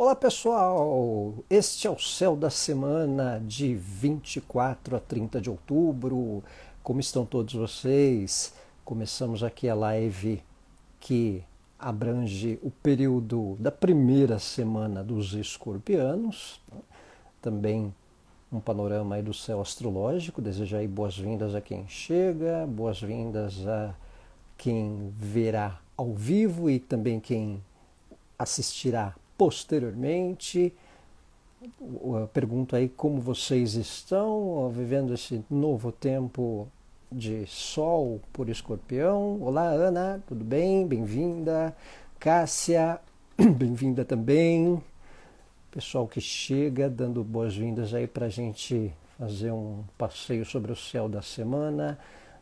Olá pessoal, este é o Céu da Semana de 24 a 30 de outubro. Como estão todos vocês? Começamos aqui a live que abrange o período da primeira semana dos escorpianos, também um panorama aí do céu astrológico. Desejo aí boas-vindas a quem chega, boas-vindas a quem verá ao vivo e também quem assistirá posteriormente. Eu pergunto aí como vocês estão vivendo esse novo tempo de sol por Escorpião. Olá, Ana, tudo bem? Bem-vinda. Cássia, bem-vinda também. Pessoal que chega, dando boas-vindas aí para a gente fazer um passeio sobre o céu da semana.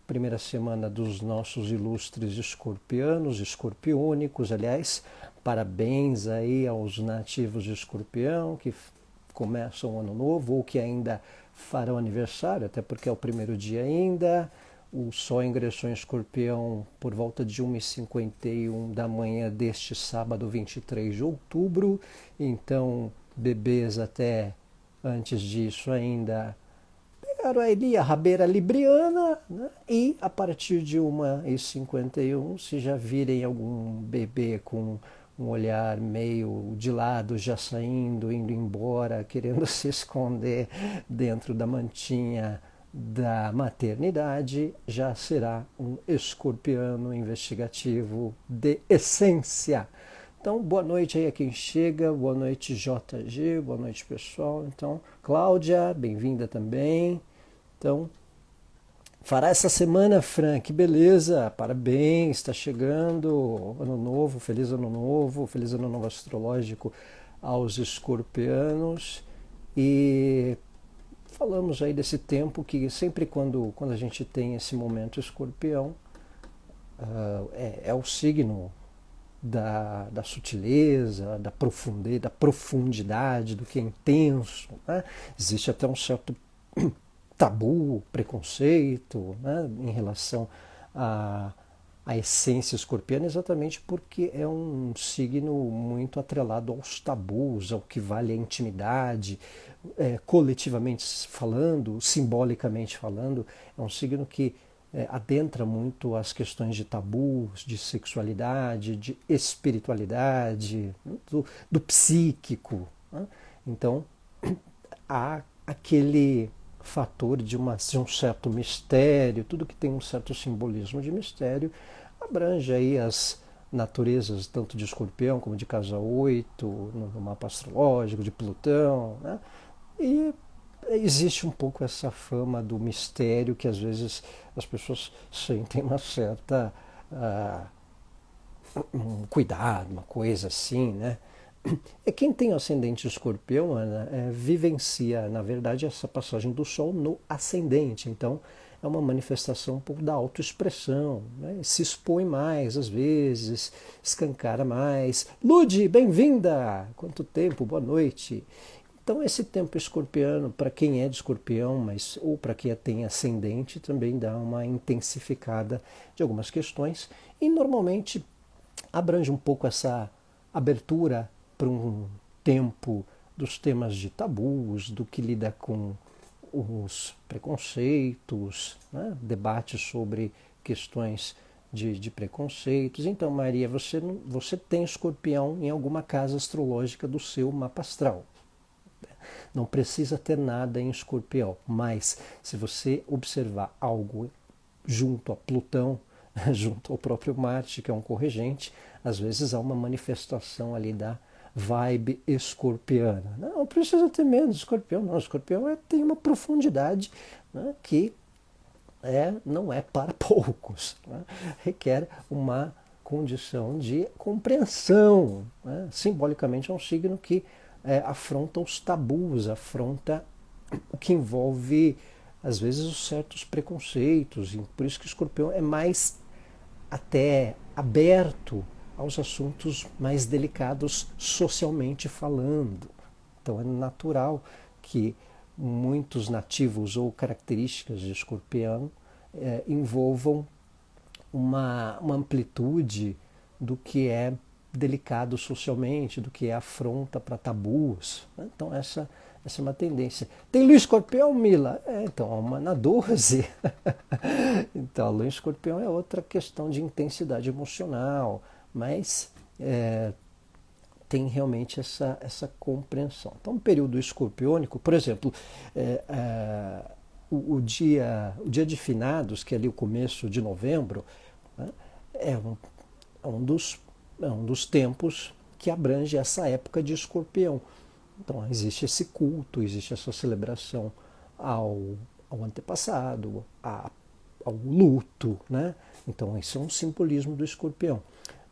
Primeira semana dos nossos ilustres escorpianos, escorpiônicos, aliás, parabéns aí aos nativos de Escorpião que começam o ano novo ou que ainda farão aniversário, até porque é o primeiro dia ainda. O Sol ingressou em Escorpião por volta de 1h51 da manhã deste sábado, 23 de outubro. Então, bebês até antes disso ainda pegaram ali a rabeira libriana, né? E a partir de 1h51, se já virem algum bebê com um olhar meio de lado, já saindo, indo embora, querendo se esconder dentro da mantinha da maternidade, já será um escorpiano investigativo de essência. Então, boa noite aí a quem chega, boa noite JG, boa noite pessoal. Então, Cláudia, bem-vinda também. Então, fará essa semana, Fran, que beleza, parabéns, está chegando, ano novo, feliz ano novo astrológico aos escorpianos. E falamos aí desse tempo que sempre quando a gente tem esse momento escorpião, é o signo da sutileza, da profundidade, do que é intenso, né? Existe até um certo tabu, preconceito, né, em relação à essência escorpiana, exatamente porque é um signo muito atrelado aos tabus, ao que vale a intimidade, coletivamente falando, simbolicamente falando. É um signo que adentra muito as questões de tabus, de sexualidade, de espiritualidade, do psíquico, né? Então, há aquele fator de um certo mistério, tudo que tem um certo simbolismo de mistério, abrange aí as naturezas tanto de Escorpião como de Casa 8, no mapa astrológico, de Plutão, né? E existe um pouco essa fama do mistério que às vezes as pessoas sentem uma certa um cuidado, uma coisa assim, né? É quem tem o ascendente escorpião, Ana, vivencia, na verdade, essa passagem do Sol no ascendente. Então, é uma manifestação um pouco da autoexpressão, né? Se expõe mais, às vezes, escancara mais. Lude, bem-vinda! Quanto tempo, boa noite! Então, esse tempo escorpiano, para quem é de escorpião, mas ou para quem tem ascendente, também dá uma intensificada de algumas questões e normalmente abrange um pouco essa abertura para um tempo dos temas de tabus, do que lida com os preconceitos, né? Debates sobre questões de preconceitos. Então, Maria, você tem escorpião em alguma casa astrológica do seu mapa astral. Não precisa ter nada em escorpião, mas se você observar algo junto a Plutão, junto ao próprio Marte, que é um corregente, às vezes há uma manifestação ali da vibe escorpiana. Não precisa ter medo de escorpião, não. Escorpião tem uma profundidade, né, que não é para poucos, né? Requer uma condição de compreensão, né? Simbolicamente é um signo que afronta os tabus, afronta o que envolve, às vezes, os certos preconceitos. E por isso que o escorpião é mais até aberto aos assuntos mais delicados socialmente falando. Então é natural que muitos nativos ou características de escorpião envolvam uma amplitude do que é delicado socialmente, do que é afronta para tabus, né? Então essa é uma tendência. Tem Lua em Escorpião, Mila? Então, uma na 12. Então, a Lua em Escorpião é outra questão de intensidade emocional, mas tem realmente essa compreensão. Então, um período escorpiônico, por exemplo, o dia de finados, que é ali o começo de novembro, né, é um dos tempos que abrange essa época de escorpião. Então, existe esse culto, existe essa celebração ao antepassado, ao luto, né? Então, esse é um simbolismo do escorpião.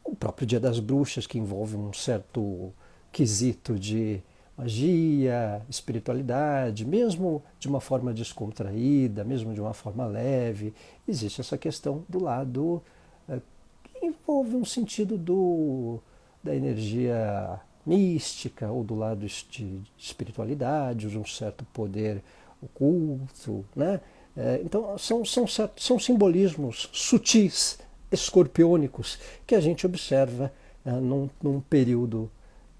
O próprio Dia das Bruxas, que envolve um certo quesito de magia, espiritualidade, mesmo de uma forma descontraída, mesmo de uma forma leve, existe essa questão do lado que envolve um sentido da energia mística ou do lado de espiritualidade, de um certo poder oculto, né? Então são simbolismos sutis, escorpiônicos, que a gente observa num período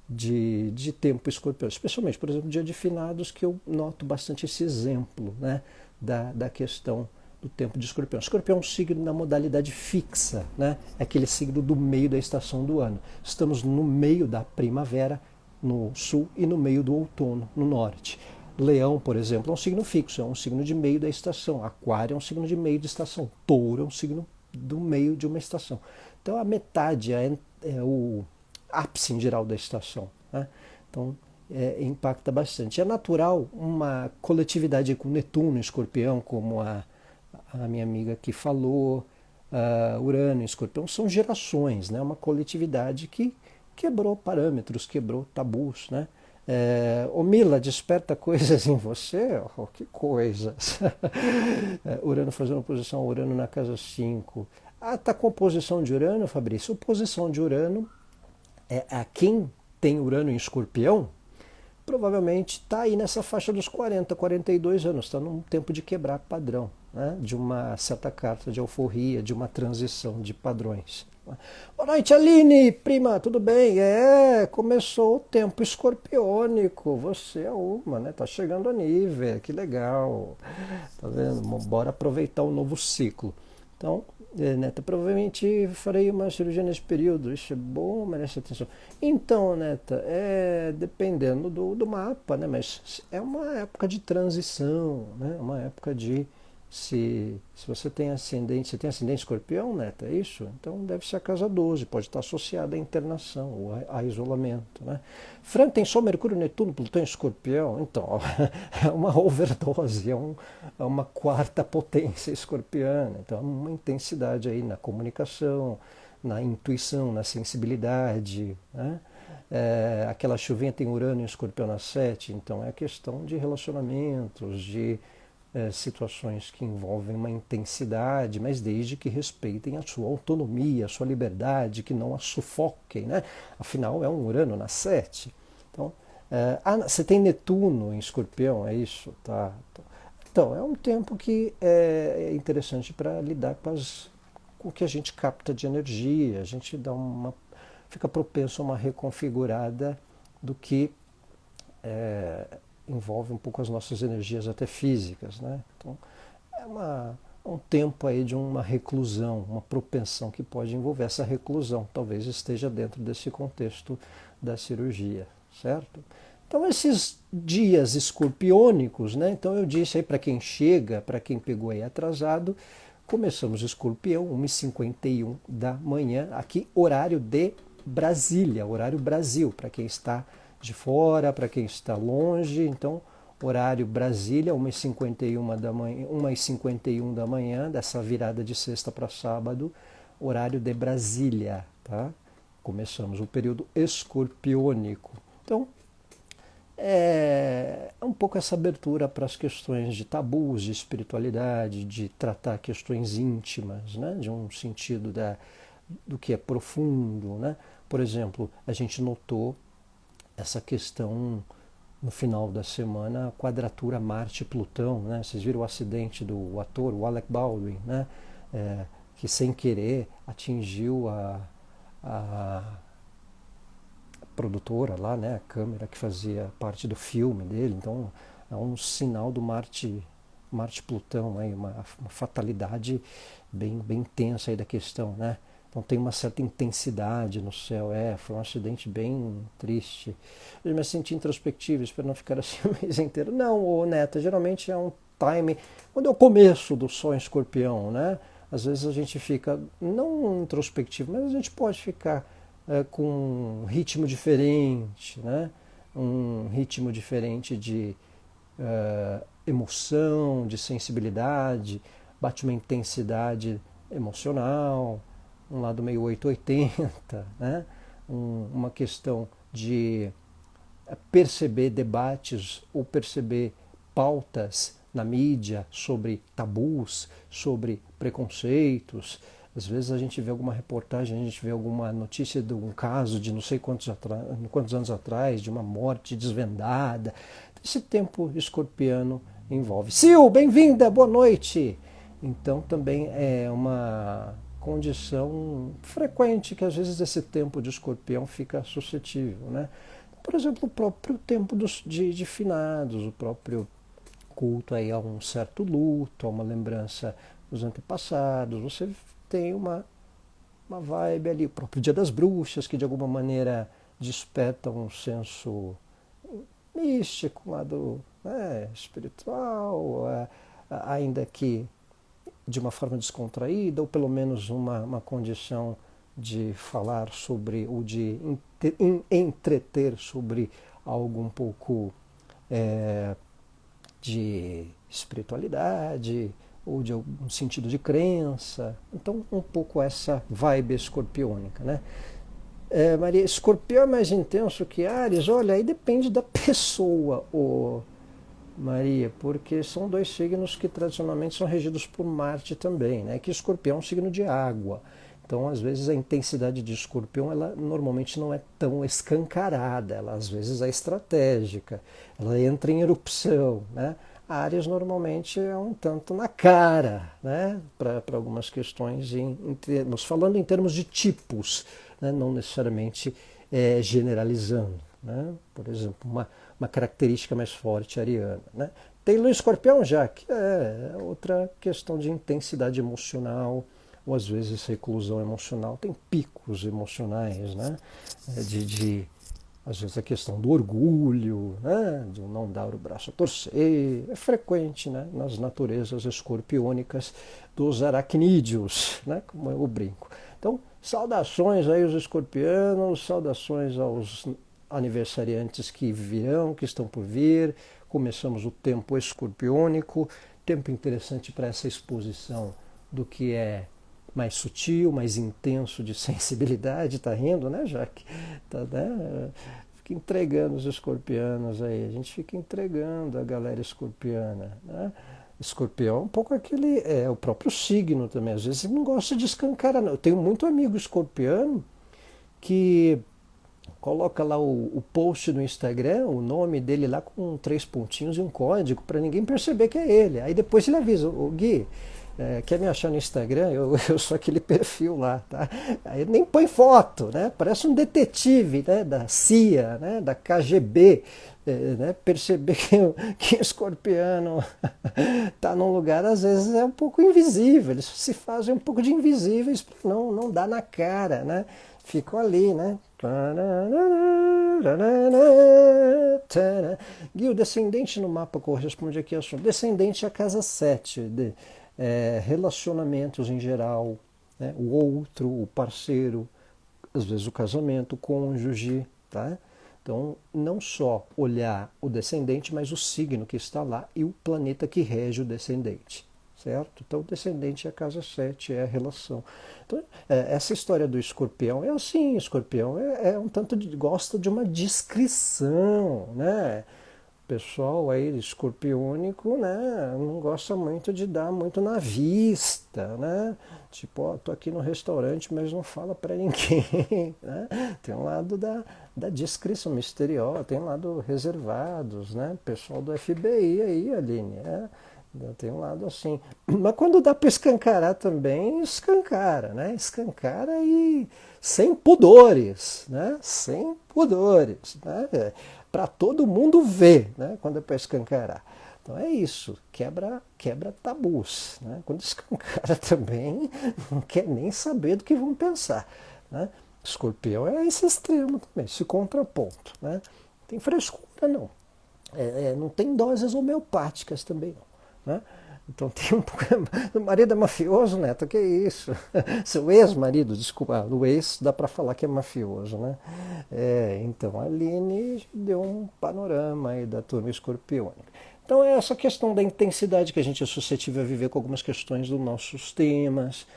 de tempo escorpião, especialmente, por exemplo, dia de finados, que eu noto bastante esse exemplo, né, da questão do tempo de escorpião. Escorpião é um signo na modalidade fixa, né, é aquele signo do meio da estação do ano. Estamos no meio da primavera no sul e no meio do outono no norte. Leão, por exemplo, é um signo fixo, é um signo de meio da estação. Aquário é um signo de meio de estação. Touro é um signo do meio de uma estação. Então a metade é o ápice em geral da estação, né? Então impacta bastante. É natural uma coletividade com Netuno, Escorpião, como a minha amiga aqui falou, Urano e Escorpião, são gerações, né? Uma coletividade que quebrou parâmetros, quebrou tabus, né? Mila, desperta coisas em você? Oh, que coisas! Urano fazendo oposição a Urano na casa 5. Tá com oposição de Urano, Fabrício? Oposição de Urano a quem tem Urano em Escorpião, provavelmente está aí nessa faixa dos 40, 42 anos, está num tempo de quebrar padrão, né? De uma certa carta de alforria, de uma transição de padrões. Boa noite, Aline, prima, tudo bem? Começou o tempo escorpiônico, você é uma, né? Tá chegando a nível, que legal, tá vendo? Bora aproveitar o novo ciclo. Então, Neta, provavelmente farei uma cirurgia nesse período, isso é bom, merece atenção. Então, Neta, dependendo do mapa, né? Mas é uma época de transição, né? Uma época de... Se você tem ascendente escorpião, Neta, é isso? Então deve ser a casa 12, pode estar associada à internação ou a isolamento, né? Fran tem Sol, Mercúrio, Netuno, Plutão em Escorpião, então é uma overdose, é uma quarta potência escorpiana, então é uma intensidade aí na comunicação, na intuição, na sensibilidade, né? Aquela chuvinha tem Urano em Escorpião na 7, então é questão de relacionamentos, de situações que envolvem uma intensidade, mas desde que respeitem a sua autonomia, a sua liberdade, que não a sufoquem, né? Afinal, é um Urano na 7. Então, você tem Netuno em Escorpião, é isso? Tá. Então, é um tempo que é interessante para lidar com o que a gente capta de energia, a gente fica propenso a uma reconfigurada do que envolve um pouco as nossas energias até físicas, né? Então é um tempo aí de uma reclusão, uma propensão que pode envolver essa reclusão, talvez esteja dentro desse contexto da cirurgia, certo? Então esses dias escorpiônicos, né? Então eu disse aí para quem chega, para quem pegou aí atrasado, começamos Escorpião, 1h51 da manhã, aqui horário de Brasília, horário Brasil, para quem está de fora, para quem está longe, então horário Brasília, 1h51 da manhã, 1h51 da manhã, dessa virada de sexta para sábado, horário de Brasília, tá? Começamos o período escorpiônico. Então, é um pouco essa abertura para as questões de tabus, de espiritualidade, de tratar questões íntimas, né? De um sentido do que é profundo, né? Por exemplo, a gente notou essa questão no final da semana, a quadratura Marte-Plutão, né? Vocês viram o acidente do ator, o Alec Baldwin, né? Que sem querer atingiu a produtora lá, né, a câmera que fazia parte do filme dele, então é um sinal do Marte-Plutão, aí, uma fatalidade bem tensa aí da questão, né? Então tem uma certa intensidade no céu, foi um acidente bem triste. Eu me senti introspectivo, espero não ficar assim o mês inteiro. Não, ô Neta, geralmente é um time, quando é o começo do Sol em Escorpião, né? Às vezes a gente fica, não introspectivo, mas a gente pode ficar com um ritmo diferente, né? Um ritmo diferente de emoção, de sensibilidade, bate uma intensidade emocional, um lado meio 880, né? Uma questão de perceber debates ou perceber pautas na mídia sobre tabus, sobre preconceitos. Às vezes a gente vê alguma reportagem, a gente vê alguma notícia de um caso de não sei quantos anos atrás, de uma morte desvendada. Esse tempo escorpiano envolve. Sil, bem-vinda, boa noite! Então também é uma condição frequente que às vezes esse tempo de escorpião fica suscetível, né? Por exemplo, o próprio tempo de finados, o próprio culto aí a um certo luto, a uma lembrança dos antepassados. Você tem uma vibe ali, o próprio Dia das Bruxas, que de alguma maneira desperta um senso místico, um lado espiritual, ainda que de uma forma descontraída, ou pelo menos uma condição de falar sobre, ou de entreter sobre algo um pouco de espiritualidade, ou de algum sentido de crença. Então, um pouco essa vibe escorpiônica, né? Maria, Escorpião é mais intenso que Áries? Olha, aí depende da pessoa, Maria, porque são dois signos que tradicionalmente são regidos por Marte também, né? Que Escorpião é um signo de água. Então, às vezes, a intensidade de Escorpião, ela normalmente não é tão escancarada, ela às vezes é estratégica, ela entra em erupção, né? A Áries normalmente é um tanto na cara, né? Para algumas questões, falando em termos de tipos, né? Não necessariamente generalizando, né? Por exemplo, uma característica mais forte ariana, né? Tem Lua Escorpião já, que é outra questão de intensidade emocional, ou às vezes reclusão emocional, tem picos emocionais, né? Às vezes a questão do orgulho, né? De não dar o braço a torcer, é frequente, né? Nas naturezas escorpiônicas dos aracnídeos, né? Como eu brinco. Então, saudações aí aos escorpianos, saudações aos aniversariantes que virão, que estão por vir. Começamos o tempo escorpiônico, tempo interessante para essa exposição do que é mais sutil, mais intenso de sensibilidade. Tá rindo, né, Jaque? Tá, né? Fica entregando os escorpianos aí, a gente fica entregando a galera escorpiana, né? Escorpião é um pouco aquele, o próprio signo também, às vezes não gosta de escancarar, não. Eu tenho muito amigo escorpiano que coloca lá o post no Instagram, o nome dele lá com 3 pontinhos e um código para ninguém perceber que é ele. Aí depois ele avisa, o Gui, quer me achar no Instagram? Eu sou aquele perfil lá, tá? Aí nem põe foto, né? Parece um detetive, né? Da CIA, né? Da KGB, né? Perceber que o escorpiano está num lugar, às vezes, é um pouco invisível. Eles se fazem um pouco de invisíveis para não dar na cara, né? Ficam ali, né? Gui, o descendente no mapa corresponde aqui a sua. Descendente é a casa 7, relacionamentos em geral, né? O outro, o parceiro, às vezes o casamento, o cônjuge, tá? Então, não só olhar o descendente, mas o signo que está lá e o planeta que rege o descendente. Certo? Então, o descendente é a casa 7, é a relação. Então, essa história do escorpião é assim, escorpião é um tanto gosta de uma discrição, né? O pessoal aí escorpiônico, né, não gosta muito de dar muito na vista, né? Tipo, ó, tô aqui no restaurante, mas não fala para ninguém, né? Tem um lado da discrição misteriosa, tem um lado reservados, né? Pessoal do FBI aí, Aline, Tem um lado assim. Mas quando dá para escancarar também, escancara, né? Escancara e sem pudores, né? Sem pudores, né? Para todo mundo ver, né? Quando é para escancarar. Então é isso, quebra tabus, né? Quando escancara também, não quer nem saber do que vão pensar, né? Escorpião é esse extremo também, esse contraponto, né? Não tem frescura não. Não tem doses homeopáticas também não, né? Então tem o marido é mafioso, Neto, que isso? Seu ex-marido, desculpa, o ex dá para falar que é mafioso, né? Então a Aline deu um panorama aí da turma escorpiônica. Então é essa questão da intensidade que a gente é suscetível a viver com algumas questões dos nossos temas.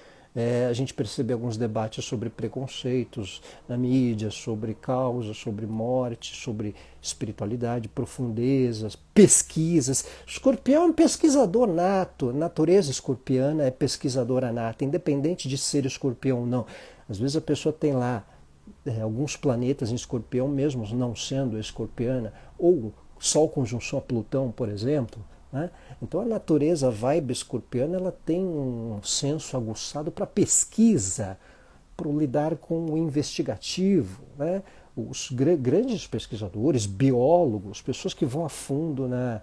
A gente percebe alguns debates sobre preconceitos na mídia, sobre causa, sobre morte, sobre espiritualidade, profundezas, pesquisas. Escorpião é um pesquisador nato, natureza escorpiana é pesquisadora nata, independente de ser escorpião ou não. Às vezes a pessoa tem lá alguns planetas em escorpião, mesmo não sendo escorpiana, ou Sol conjunção a Plutão, por exemplo, né? Então a natureza, a vibe escorpiana, ela tem um senso aguçado para pesquisa, para lidar com o investigativo, né? Os grandes pesquisadores, biólogos, pessoas que vão a fundo né,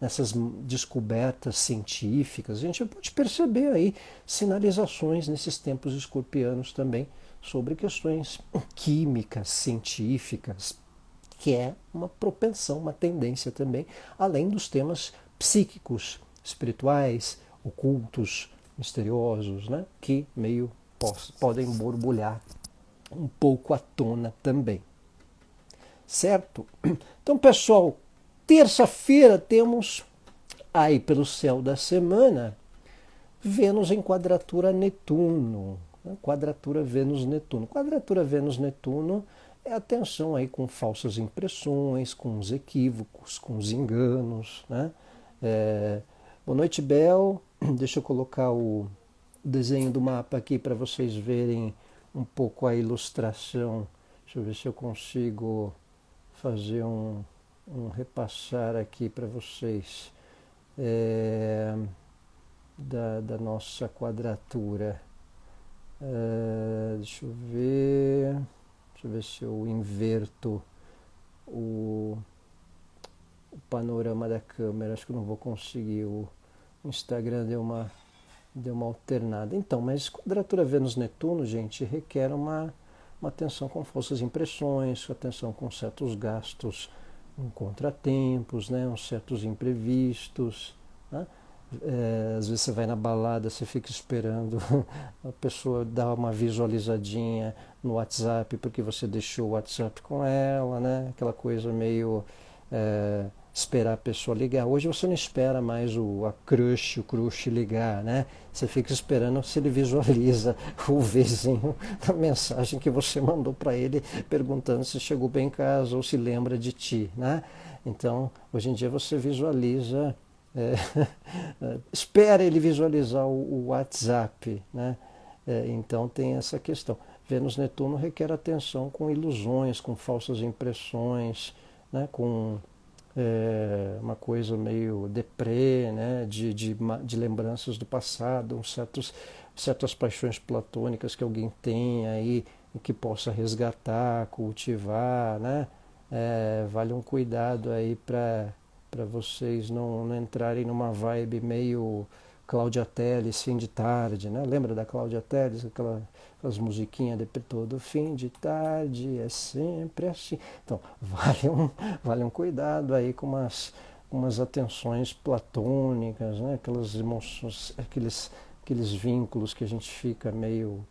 nessas descobertas científicas, a gente pode perceber aí sinalizações nesses tempos escorpianos também sobre questões químicas, científicas, que é uma propensão, uma tendência também, além dos temas psíquicos, espirituais, ocultos, misteriosos, né, que meio podem borbulhar um pouco à tona também. Certo? Então, pessoal, terça-feira temos aí pelo céu da semana Vênus em quadratura Netuno. Quadratura Vênus-Netuno. Quadratura Vênus-Netuno é a tensão aí com falsas impressões, com os equívocos, com os enganos, né? Boa noite, Bel. Deixa eu colocar o desenho do mapa aqui para vocês verem um pouco a ilustração. Deixa eu ver se eu consigo fazer um repassar aqui para vocês da nossa quadratura. Deixa eu ver se eu inverto o panorama da câmera. Acho que eu não vou conseguir. O Instagram deu uma alternada. Então, mas quadratura Vênus-Netuno, gente, requer uma atenção com falsas impressões, atenção com certos gastos em contratempos, né, uns certos imprevistos, né? Às vezes você vai na balada, você fica esperando a pessoa dar uma visualizadinha no WhatsApp porque você deixou o WhatsApp com ela, né? Aquela coisa meio esperar a pessoa ligar. Hoje você não espera mais o crush ligar, né? Você fica esperando se ele visualiza o vizinho da mensagem que você mandou para ele perguntando se chegou bem em casa ou se lembra de ti, né? Então, hoje em dia você visualiza espera ele visualizar o WhatsApp, né? Então tem essa questão. Vênus-Netuno requer atenção com ilusões, com falsas impressões, né? Com uma coisa meio deprê, né? de lembranças do passado, certas paixões platônicas que alguém tem aí que possa resgatar, cultivar, né? Vale um cuidado aí para vocês não entrarem numa vibe meio Cláudia Telles, fim de tarde, né? Lembra da Cláudia Telles, aquelas musiquinhas de todo fim de tarde, é sempre assim. Então, vale um cuidado aí com umas atenções platônicas, né? Aquelas emoções, aqueles vínculos que a gente fica meio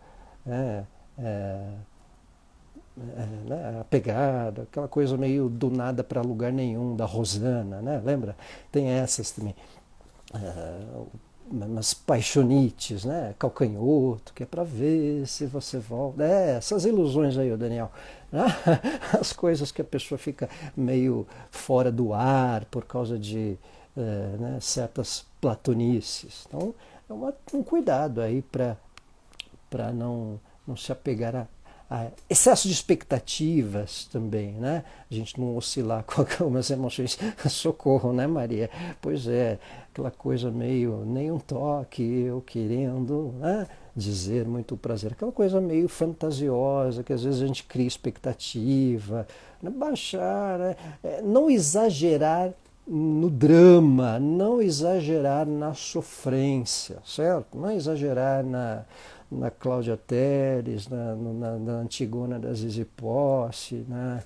né, apegado, aquela coisa meio do nada para lugar nenhum, da Rosana, né? Lembra? Tem essas também. Umas paixonites, né? Calcanhoto, que é para ver se você volta. Essas ilusões aí, Daniel. As coisas que a pessoa fica meio fora do ar por causa de né, certas platonices. Então, um cuidado aí para não se apegar excesso de expectativas também, né? A gente não oscilar com algumas emoções. Socorro, né, Maria? Pois é, aquela coisa meio nem um toque, eu querendo, né, dizer muito prazer, aquela coisa meio fantasiosa, que às vezes a gente cria expectativa, né? Baixar, né? Não exagerar no drama, não exagerar na sofrência, certo? Não exagerar na Cláudia Telles, na Antigona da Zizi Posse, né?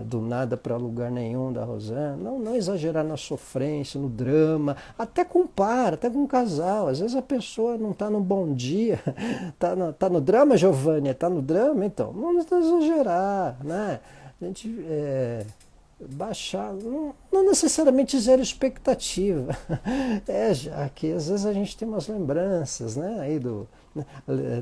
Do nada para lugar nenhum da Rosana. Não exagerar na sofrência, no drama, até com par, até com um casal. Às vezes a pessoa não está no bom dia, tá no drama, Giovanni, está no drama, então não exagerar, né? A gente baixar, não necessariamente zero expectativa, já que às vezes a gente tem umas lembranças, né, aí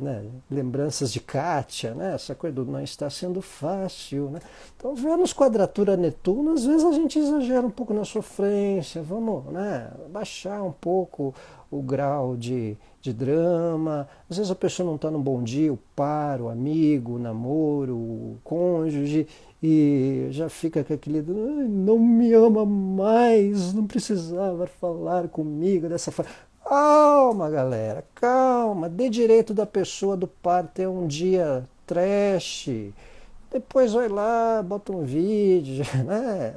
né, lembranças de Kátia, né, essa coisa do não está sendo fácil, né, então Vênus quadratura Netuno, às vezes a gente exagera um pouco na sofrência, vamos, né, baixar um pouco o grau de drama, às vezes a pessoa não está num bom dia, o par, o amigo, o namoro, o cônjuge, e já fica com aquele, não me ama mais, não precisava falar comigo dessa forma. Calma, galera, calma, dê direito da pessoa do par ter um dia trash, depois vai lá, bota um vídeo, né?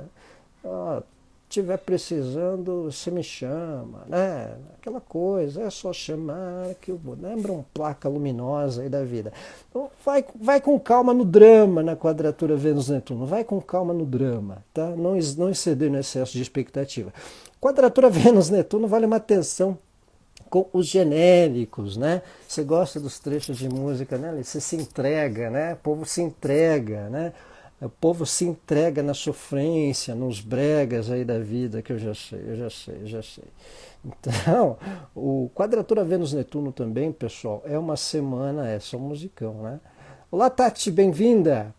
Ó, tiver precisando, você me chama, né? Aquela coisa, é só chamar que eu vou. Lembra uma placa luminosa aí da vida. Então, vai com calma no drama na quadratura Vênus-Netuno. Vai com calma no drama, tá? Não exceder no excesso de expectativa. Quadratura Vênus-Netuno vale uma atenção com os genéricos, né? Você gosta dos trechos de música, né? Você se entrega, né? O povo se entrega, né? O povo se entrega na sofrência, nos bregas aí da vida, que eu já sei. Então, o Quadratura Vênus-Netuno também, pessoal, é uma semana, é só um musicão, né? Olá, Tati, bem-vinda!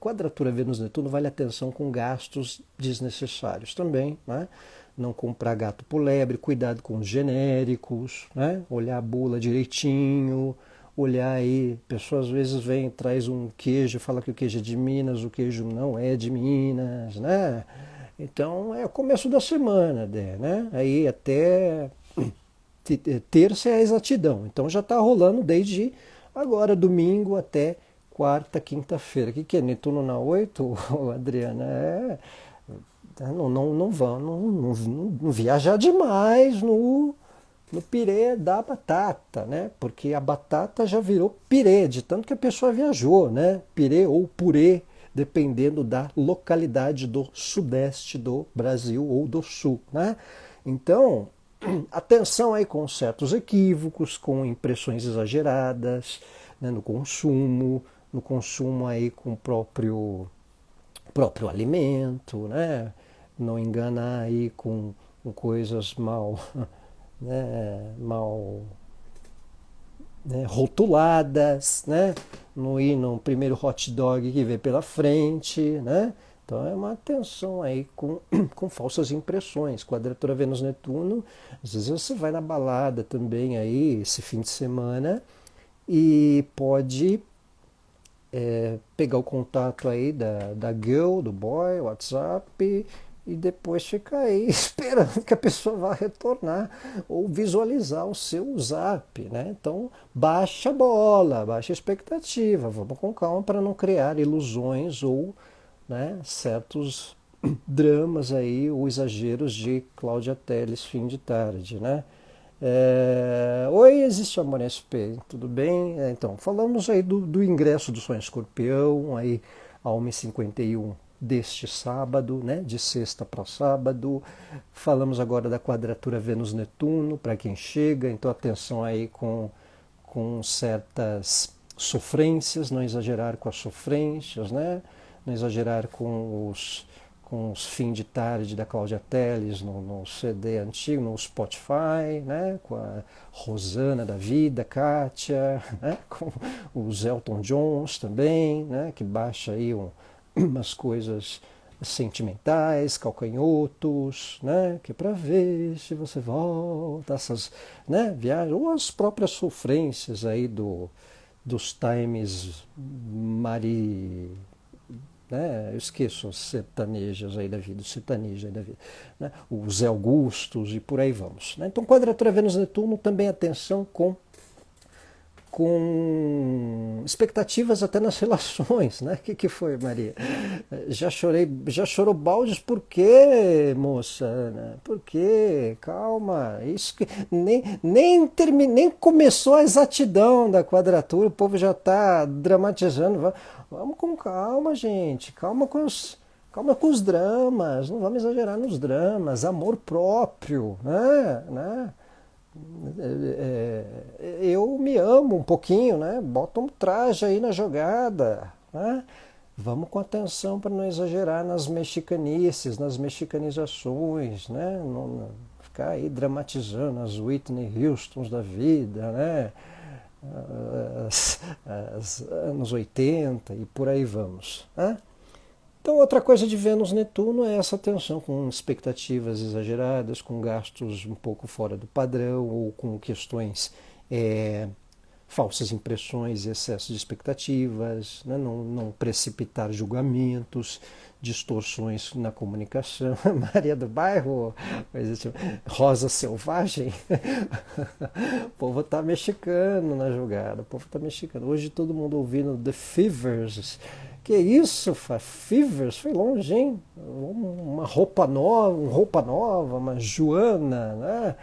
Quadratura Vênus-Netuno vale atenção com gastos desnecessários também, né? Não comprar gato por lebre, cuidado com os genéricos, né? Olhar a bula direitinho, olhar aí, a pessoa às vezes vem, traz um queijo, fala que o queijo é de Minas, o queijo não é de Minas, né? Então é o começo da semana, né? Aí até terça é a exatidão, então já está rolando desde agora, domingo até quarta, quinta-feira. O que é Netuno na 8, Adriana? Não viajar demais no pirê da batata, né? Porque a batata já virou pirê, de tanto que a pessoa viajou, né? Pirê ou purê, dependendo da localidade do sudeste do Brasil ou do sul, né? Então, atenção aí com certos equívocos, com impressões exageradas, né, no consumo aí com o próprio alimento, né? Não enganar aí com coisas mal né, rotuladas, né? Não ir no primeiro hot dog que vê pela frente, né? Então é uma atenção aí com falsas impressões. Quadratura Vênus-Netuno, às vezes você vai na balada também aí esse fim de semana e pode pegar o contato aí da girl, do boy, WhatsApp, e depois ficar aí esperando que a pessoa vá retornar ou visualizar o seu zap, né? Então baixa a bola, baixa a expectativa, vamos com calma para não criar ilusões ou, né, certos dramas aí ou exageros de Cláudia Telles fim de tarde, né? Oi, existe amor SP, tudo bem? Então, falamos aí do ingresso do Sonho Escorpião, aí a 1h51 deste sábado, né? De sexta para sábado. Falamos agora da quadratura Vênus-Netuno, para quem chega, então atenção aí com certas sofrências, não exagerar com as sofrências, né? Não exagerar com os fim de tarde da Cláudia Telles no CD antigo, no Spotify, né? Com a Rosana da vida, Kátia, né? Com os Elton Johns também, né? Que baixa aí umas coisas sentimentais, calcanhotos, né? Que é para ver se você volta, essas, né? Viagens, ou as próprias sofrências aí dos times né? Eu esqueço os sertanejos aí da vida, os sertanejos aí da vida, né? Os Zé Augustos e por aí vamos. Né? Então, quadratura Vênus-Netuno também atenção com expectativas até nas relações, né? O que foi, Maria? Já chorou baldes, por quê, moça? Ana? Por quê? Calma, isso que nem começou a exatidão da quadratura, o povo já está dramatizando. Vamos com calma, gente, calma com os dramas, não vamos exagerar nos dramas, amor próprio, né? Eu me amo um pouquinho, né? Bota um traje aí na jogada, né? Vamos com atenção para não exagerar nas mexicanices, nas mexicanizações, né? Não ficar aí dramatizando as Whitney Houstons da vida, né? As anos 80 e por aí vamos, né? Então, outra coisa de Vênus-Netuno é essa tensão com expectativas exageradas, com gastos um pouco fora do padrão ou com questões falsas impressões e excesso de expectativas, né? Não precipitar julgamentos, distorções na comunicação. Maria do Bairro, Rosa Selvagem, o povo está mexicano na jogada, o povo está mexicano. Hoje todo mundo ouvindo The Fevers. Que isso, Fevers? Foi longe, hein? Uma roupa nova, uma Joana, né?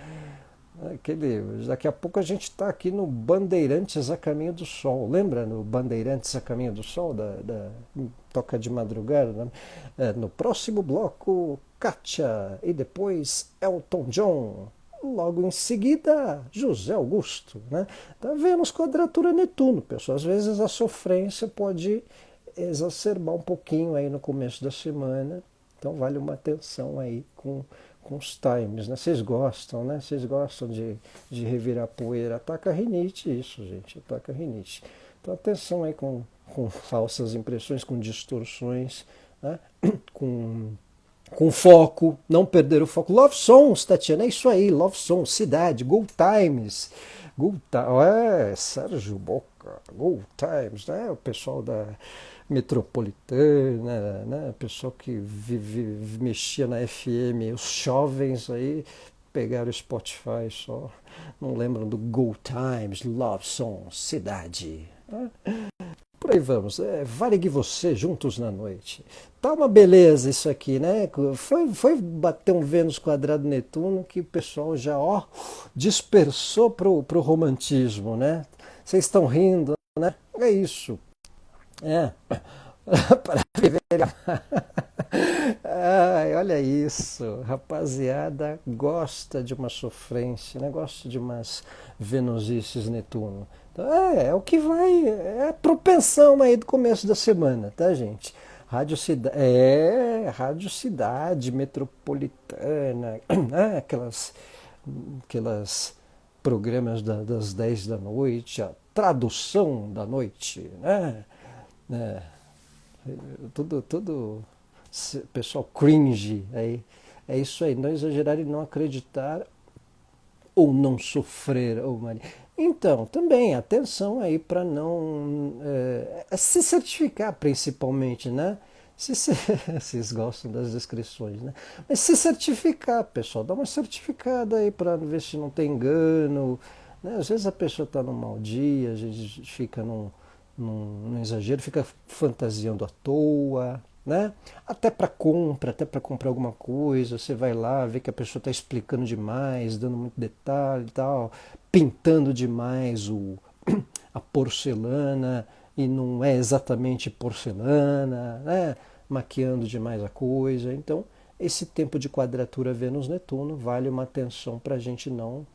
Daqui a pouco a gente está aqui no Bandeirantes a Caminho do Sol. Lembra no Bandeirantes a Caminho do Sol, da Toca de Madrugada? Né? No próximo bloco, Kátia e depois Elton John. Logo em seguida, José Augusto. Né? Tá Vênus quadratura Netuno, pessoal. Às vezes a sofrência pode exacerbar um pouquinho aí no começo da semana. Então vale uma atenção aí com os times, né? Vocês gostam, né? Vocês gostam de revirar poeira. Ataca a rinite isso, gente. Ataca a rinite. Então atenção aí com falsas impressões, com distorções, né? com foco, não perder o foco. Love Songs, Tatiana, é isso aí. Love Songs, cidade, Go Times. Sérgio Boca, Go Times, né? O pessoal da metropolitana, né? O pessoal que mexia na FM, os jovens aí pegaram o Spotify só, não lembram do Go Times, Love Songs, cidade. Né? Por aí vamos, Varig você, juntos na noite. Tá uma beleza isso aqui, né? Foi bater um Vênus quadrado Netuno que o pessoal já dispersou pro romantismo, né? Vocês estão rindo, né? É isso. Para viver. Ai, olha isso, rapaziada gosta de uma sofrência, né? Gosta de umas venusices Netuno. Então, é o que vai, é a propensão aí do começo da semana, tá, gente? Rádio Cidade Metropolitana, né? Aquelas programas das 10 da noite, a tradução da noite, né? Tudo pessoal cringe aí. É isso aí, não exagerar e não acreditar ou não sofrer. Então, também, atenção aí para não se certificar principalmente, né? Vocês gostam das descrições, né? Mas se certificar, pessoal, dá uma certificada aí para ver se não tem engano. Né? Às vezes a pessoa está num mau dia, a gente fica num exagero, fica fantasiando à toa, né? Até para comprar alguma coisa, você vai lá, vê que a pessoa está explicando demais, dando muito detalhe e tal, pintando demais a porcelana e não é exatamente porcelana, né? Maquiando demais a coisa. Então, esse tempo de quadratura Vênus-Netuno vale uma atenção para a gente não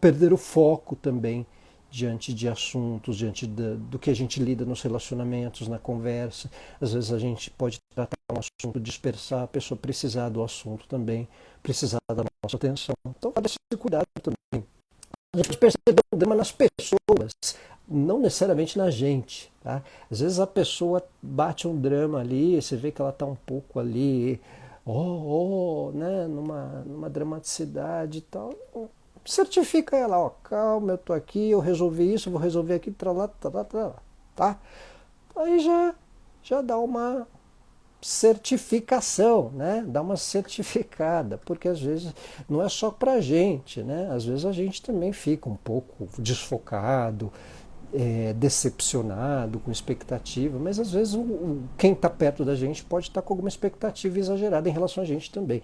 perder o foco também diante de assuntos, diante do que a gente lida nos relacionamentos, na conversa. Às vezes a gente pode tratar um assunto, dispersar, a pessoa precisar do assunto também, precisar da nossa atenção. Então, vale esse cuidado também. A gente percebe o drama nas pessoas, não necessariamente na gente, tá? Às vezes a pessoa bate um drama ali, você vê que ela está um pouco ali, né, numa dramaticidade e tal. Certifica ela, ó, calma, eu tô aqui, eu resolvi isso, vou resolver aqui, tralá, tralá, tralá, tá? Aí já dá uma certificação, né? Dá uma certificada, porque às vezes não é só pra gente, né? Às vezes a gente também fica um pouco desfocado, decepcionado com expectativa, mas às vezes quem está perto da gente pode estar com alguma expectativa exagerada em relação a gente também.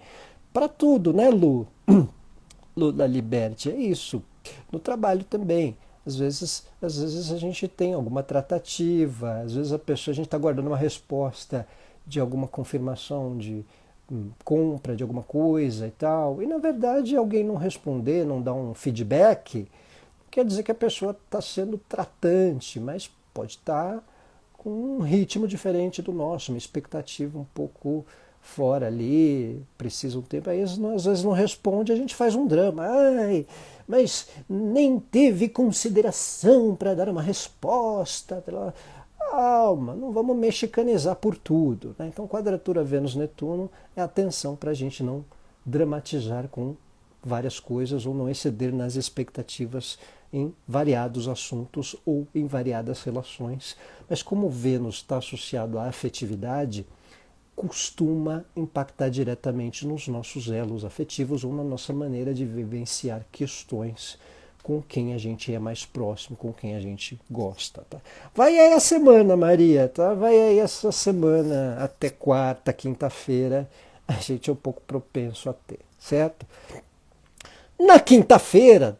Para tudo, né, Lu? Lu da Liberty, é isso. No trabalho também. Às vezes a gente tem alguma tratativa, às vezes a gente está guardando uma resposta de alguma confirmação de compra de alguma coisa e tal, e na verdade alguém não responder, não dar um feedback, quer dizer que a pessoa está sendo tratante, mas pode estar com um ritmo diferente do nosso, uma expectativa um pouco fora ali, precisa um tempo. Aí às vezes não responde, a gente faz um drama. Ai, mas nem teve consideração para dar uma resposta. Calma, não vamos mexicanizar por tudo, né? Então, quadratura Vênus-Netuno é atenção para a gente não dramatizar com várias coisas ou não exceder nas expectativas em variados assuntos ou em variadas relações. Mas como Vênus está associado à afetividade, costuma impactar diretamente nos nossos elos afetivos ou na nossa maneira de vivenciar questões com quem a gente é mais próximo, com quem a gente gosta. Tá? Vai aí a semana, Maria, tá? Vai aí essa semana até quarta, quinta-feira, a gente é um pouco propenso a ter, certo? Na quinta-feira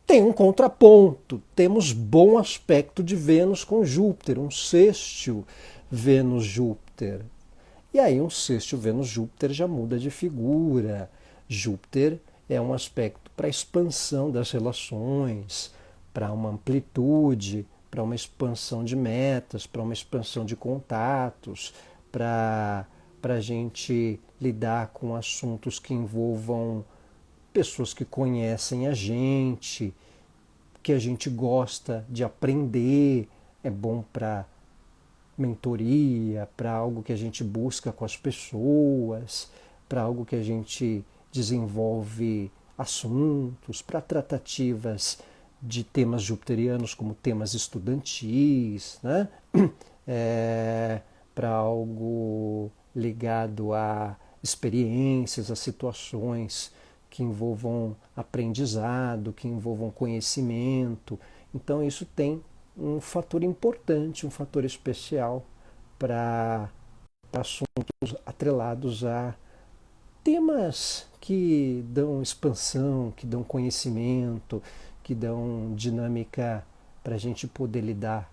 tem um contraponto, temos bom aspecto de Vênus com Júpiter, um sextil Vênus-Júpiter. E aí um sextil Vênus-Júpiter já muda de figura. Júpiter é um aspecto para a expansão das relações, para uma amplitude, para uma expansão de metas, para uma expansão de contatos, para a gente lidar com assuntos que envolvam pessoas que conhecem a gente, que a gente gosta de aprender, é bom para mentoria, para algo que a gente busca com as pessoas, para algo que a gente desenvolve assuntos, para tratativas de temas jupiterianos como temas estudantis, né? Para algo ligado a experiências, a situações que envolvam aprendizado, que envolvam conhecimento. Então isso tem um fator importante, um fator especial para assuntos atrelados a temas que dão expansão, que dão conhecimento, que dão dinâmica para a gente poder lidar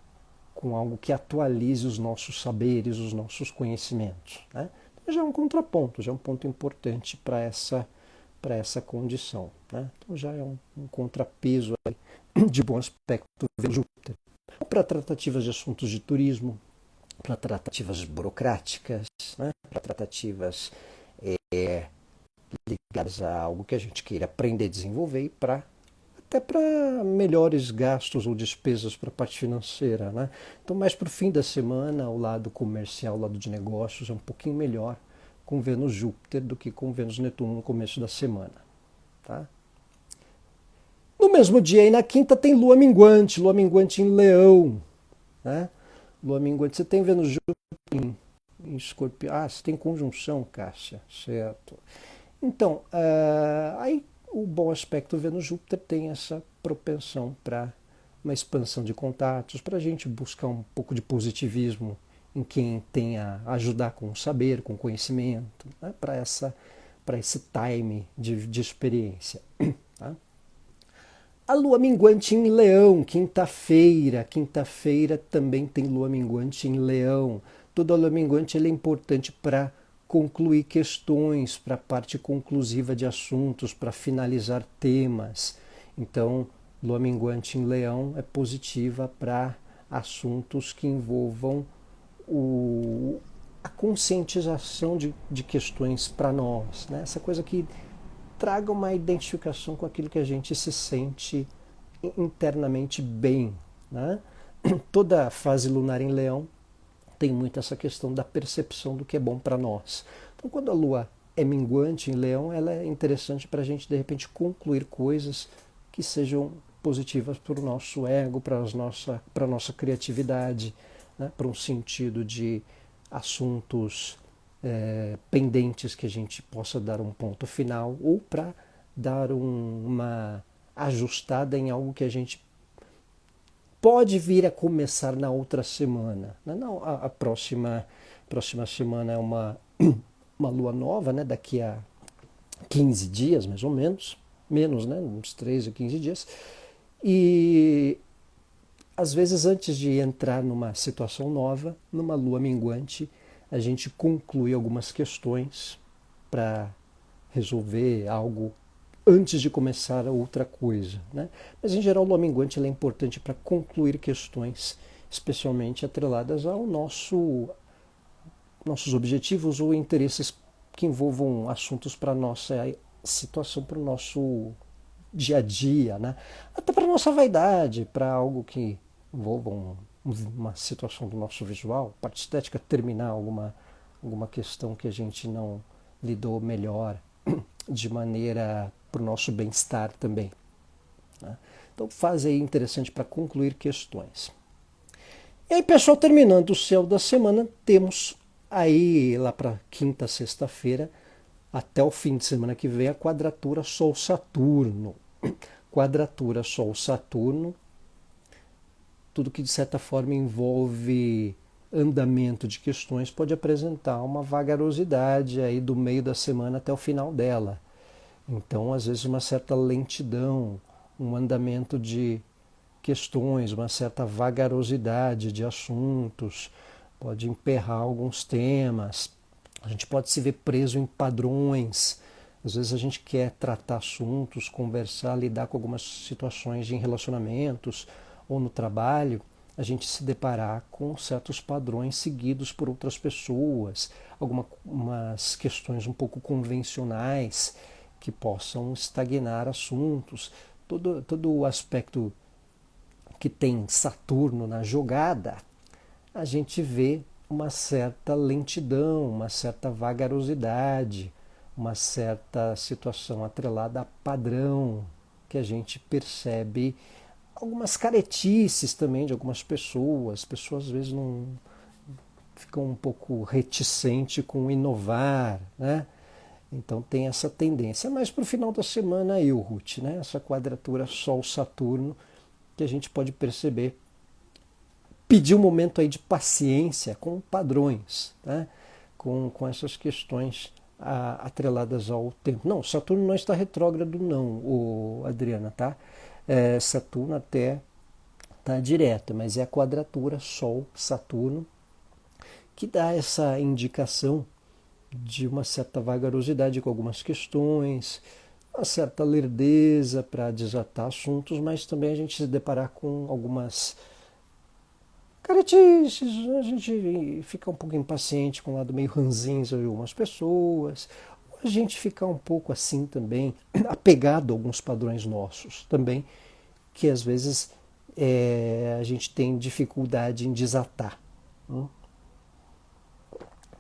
com algo que atualize os nossos saberes, os nossos conhecimentos. Né? Então já é um contraponto, já é um ponto importante para essa condição. Né? Então já é um contrapeso aí de bom aspecto de Júpiter. Para tratativas de assuntos de turismo, para tratativas burocráticas, né? Para tratativas ligadas a algo que a gente queira aprender a desenvolver e até para melhores gastos ou despesas para a parte financeira. Né? Então, mais para o fim da semana, o lado comercial, o lado de negócios é um pouquinho melhor com Vênus-Júpiter do que com Vênus-Netuno no começo da semana. Tá? No mesmo dia, aí na quinta, tem Lua minguante em Leão. Né? Lua minguante, você tem Vênus-Júpiter em Escorpião. Ah, você tem conjunção, Cássia, certo. Então, aí o bom aspecto Vênus-Júpiter tem essa propensão para uma expansão de contatos, para a gente buscar um pouco de positivismo em quem tem a ajudar com o saber, com o conhecimento, né? Para esse time de experiência. Tá? A lua minguante em Leão, quinta-feira. Quinta-feira também tem lua minguante em Leão. Toda lua minguante é importante para concluir questões, para a parte conclusiva de assuntos, para finalizar temas. Então, lua minguante em Leão é positiva para assuntos que envolvam a conscientização de questões para nós. Né? Essa coisa que traga uma identificação com aquilo que a gente se sente internamente bem. né? Toda a fase lunar em Leão tem muito essa questão da percepção do que é bom para nós. Então, quando a Lua é minguante em Leão, ela é interessante para a gente, de repente, concluir coisas que sejam positivas para o nosso ego, para a nossa criatividade, né? Para um sentido de assuntos pendentes que a gente possa dar um ponto final, ou para dar uma ajustada em algo que a gente pode vir a começar na outra semana. Não, a próxima semana é uma lua nova, né? Daqui a 15 dias, mais ou menos, né? Uns 13 a 15 dias. E às vezes, antes de entrar numa situação nova, numa lua minguante, a gente conclui algumas questões para resolver algo antes de começar outra coisa, né? Mas em geral, o lua minguante é importante para concluir questões, especialmente atreladas ao nossos objetivos ou interesses que envolvam assuntos para a nossa situação, para o nosso dia a dia, né? Até para a nossa vaidade, para algo que envolva uma situação do nosso visual, parte estética, terminar alguma questão que a gente não lidou melhor, de maneira para o nosso bem-estar também, né? Então, fase aí interessante para concluir questões. E aí, pessoal, terminando o céu da semana, temos aí lá para quinta, sexta-feira, até o fim de semana que vem, a quadratura Sol-Saturno. Quadratura Sol-Saturno, tudo que de certa forma envolve andamento de questões pode apresentar uma vagarosidade aí do meio da semana até o final dela. Então, às vezes, uma certa lentidão, um andamento de questões, uma certa vagarosidade de assuntos, pode emperrar alguns temas, a gente pode se ver preso em padrões. Às vezes a gente quer tratar assuntos, conversar, lidar com algumas situações em relacionamentos ou no trabalho, a gente se deparar com certos padrões seguidos por outras pessoas, algumas questões um pouco convencionais que possam estagnar assuntos. Todo o aspecto que tem Saturno na jogada, a gente vê uma certa lentidão, uma certa vagarosidade, uma certa situação atrelada a padrão, que a gente percebe algumas caretices também de algumas pessoas. As pessoas às vezes não ficam um pouco reticentes com inovar, né? Então tem essa tendência. Mas para o final da semana aí, o Ruth, né? Essa quadratura Sol-Saturno, que a gente pode perceber, pedir um momento aí de paciência com padrões, né? com essas questões atreladas ao tempo. Não, Saturno não está retrógrado não, Adriana, tá? Saturno até está direto, mas é a quadratura Sol-Saturno que dá essa indicação de uma certa vagarosidade com algumas questões, uma certa lerdeza para desatar assuntos, mas também a gente se deparar com algumas caretices, a gente fica um pouco impaciente com o lado meio ranzinza de algumas pessoas, a gente fica um pouco assim também, apegado a alguns padrões nossos também, que às vezes a gente tem dificuldade em desatar.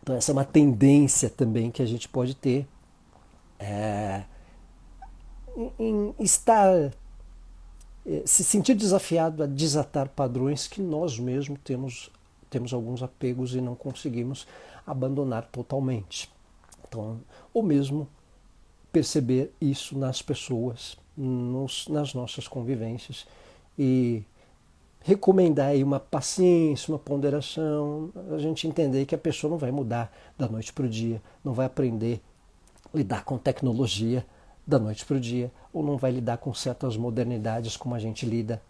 Então essa é uma tendência também que a gente pode ter em estar, se sentir desafiado a desatar padrões que nós mesmos temos alguns apegos e não conseguimos abandonar totalmente. Então, ou mesmo perceber isso nas pessoas, nas nossas convivências, e recomendar aí uma paciência, uma ponderação, a gente entender que a pessoa não vai mudar da noite para o dia, não vai aprender a lidar com tecnologia da noite para o dia, ou não vai lidar com certas modernidades como a gente lida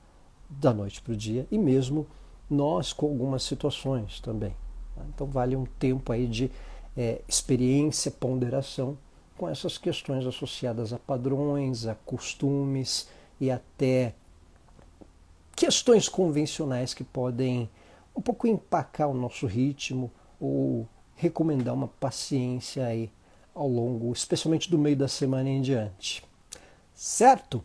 da noite para o dia, e mesmo nós com algumas situações também. Então vale um tempo aí de experiência, ponderação com essas questões associadas a padrões, a costumes e até questões convencionais que podem um pouco empacar o nosso ritmo ou recomendar uma paciência aí ao longo, especialmente do meio da semana em diante. Certo?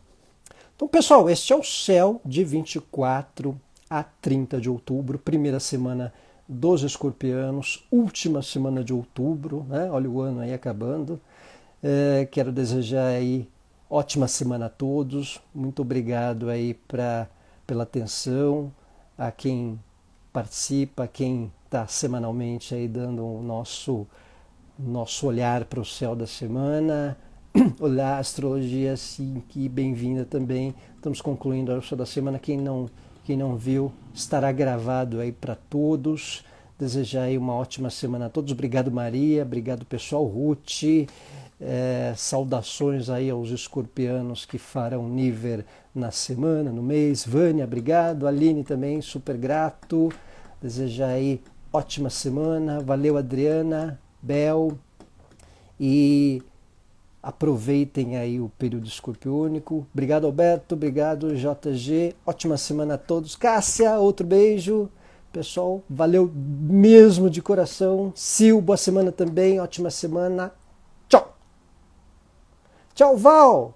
Então, pessoal, este é o céu de 24 a 30 de outubro, primeira semana dos escorpianos, última semana de outubro, né? Olha o ano aí acabando. Quero desejar aí ótima semana a todos. Muito obrigado aí pela atenção, a quem participa, a quem está semanalmente aí dando o nosso olhar para o céu da semana. Olá, astrologia, sim, que bem-vinda também. Estamos concluindo a céu da semana. Quem não viu, estará gravado aí para todos. Desejar aí uma ótima semana a todos. Obrigado, Maria. Obrigado, pessoal. Ruth. Saudações aí aos escorpianos que farão nível na semana, no mês. Vânia, obrigado. Aline também, super grato. Desejar aí ótima semana. Valeu, Adriana, Bel. E aproveitem aí o período escorpiônico. Obrigado, Alberto. Obrigado, JG. Ótima semana a todos. Cássia, outro beijo. Pessoal, valeu mesmo de coração. Sil, boa semana também. Ótima semana. Tchau. Tchau, Val.